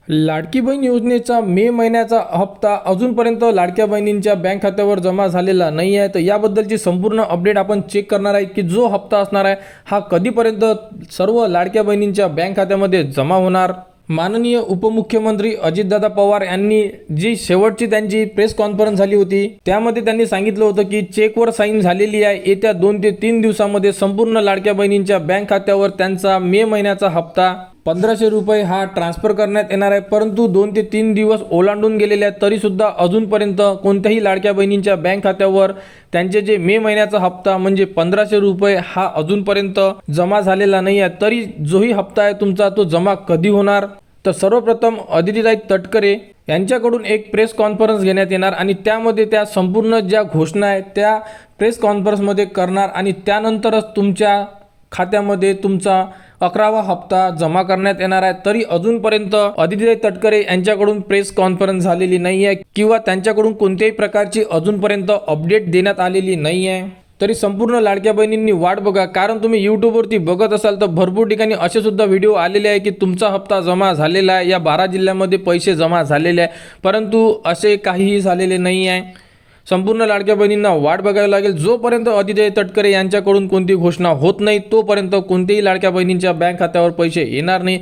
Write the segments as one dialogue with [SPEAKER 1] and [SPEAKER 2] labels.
[SPEAKER 1] लाडकी बहीण योजनेचा मे महिन्याचा हप्ता अजूनपर्यंत लाडक्या बहिणींच्या बँक खात्यावर जमा झालेला नाही आहे। तर याबद्दलची संपूर्ण अपडेट आपण चेक करणार आहे की जो हप्ता असणार आहे हा कधीपर्यंत सर्व लाडक्या बहिणींच्या बँक खात्यामध्ये जमा होणार। माननीय उपमुख्यमंत्री अजितदादा पवार यांनी जी शेवटची त्यांची प्रेस कॉन्फरन्स झाली होती त्यामध्ये त्यांनी सांगितलं होतं की चेकवर साईन झालेली आहे। येत्या 2 ते 3 दिवसामध्ये संपूर्ण लाडक्या बहिणींच्या बँक खात्यावर त्यांचा मे महिन्याचा हप्ता 1500 रुपये हा ट्रान्सफर करण्यात येणार आहे। परंतु 2 ते 3 दिवस ओलांडून गेलेले आहेत तरी सुद्धा अजूनपर्यंत कोणत्याही लाडक्या बहिणींच्या बँक खात्यावर त्यांचे जे मे महिन्याचा हप्ता म्हणजे 1500 रुपये हा अजूनपर्यंत जमा झालेला नाही आहे। तरी जोही हप्ता आहे तुमचा तो जमा कधी होणार, तर सर्वप्रथम अदितीताई तटकरे यांच्याकडून एक प्रेस कॉन्फरन्स घेण्यात येणार आणि त्यामध्ये त्या संपूर्ण ज्या घोषणा आहेत त्या प्रेस कॉन्फरन्समध्ये करणार आणि त्यानंतरच तुमच्या खात्यामध्ये तुमचा 11वा हप्ता जमा करण्यात येणार आहे। तरी अजूनपर्यंत अदितीताई तटकरे यांच्याकडून प्रेस कॉन्फरन्स झालेली नाही आहे किंवा त्यांच्याकडून कोणत्याही प्रकारची अजूनपर्यंत अपडेट देण्यात आलेली नाही आहे। तरी संपूर्ण लाडक्या बहिणींनी वाट बघा, कारण तुम्ही यूट्यूबवरती बघत असाल तर भरपूर ठिकाणी असे सुद्धा व्हिडिओ आलेले आहे की तुमचा हप्ता जमा झालेला आहे, या 12 जिल्ह्यांमध्ये पैसे जमा झालेले आहे, परंतु असे काहीही झालेले नाही आहे। संपूर्ण लाडक्या बहिणींना वाट बघावी लागेल। जोपर्यंत अदितीताई तटकरे यांच्याकडून कोणतीही घोषणा होत नाही तोपर्यंत कोणत्याही लाडक्या बहिणींच्या बँक खात्यावर पैसे येणार नाही।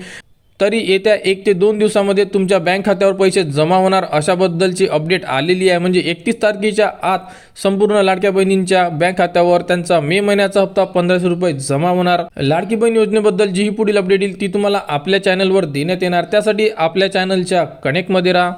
[SPEAKER 1] तरी येत्या 1 ते 2 दिवसामध्ये तुमच्या बँक खात्यावर पैसे जमा होणार अशाबद्दलची अपडेट आलेली आहे। म्हणजे 31 तारखेच्या आत संपूर्ण लाडक्या बहिणींच्या बँक खात्यावर त्यांचा मे महिन्याचा हप्ता 1500 रुपये जमा होणार। लाडकी बहीण योजनेबद्दल जी पुढील अपडेट येईल ती तुम्हाला आपल्या चॅनलवर देण्यात येणार। त्यासाठी आपल्या चॅनलच्या कनेक्टमध्ये राहा।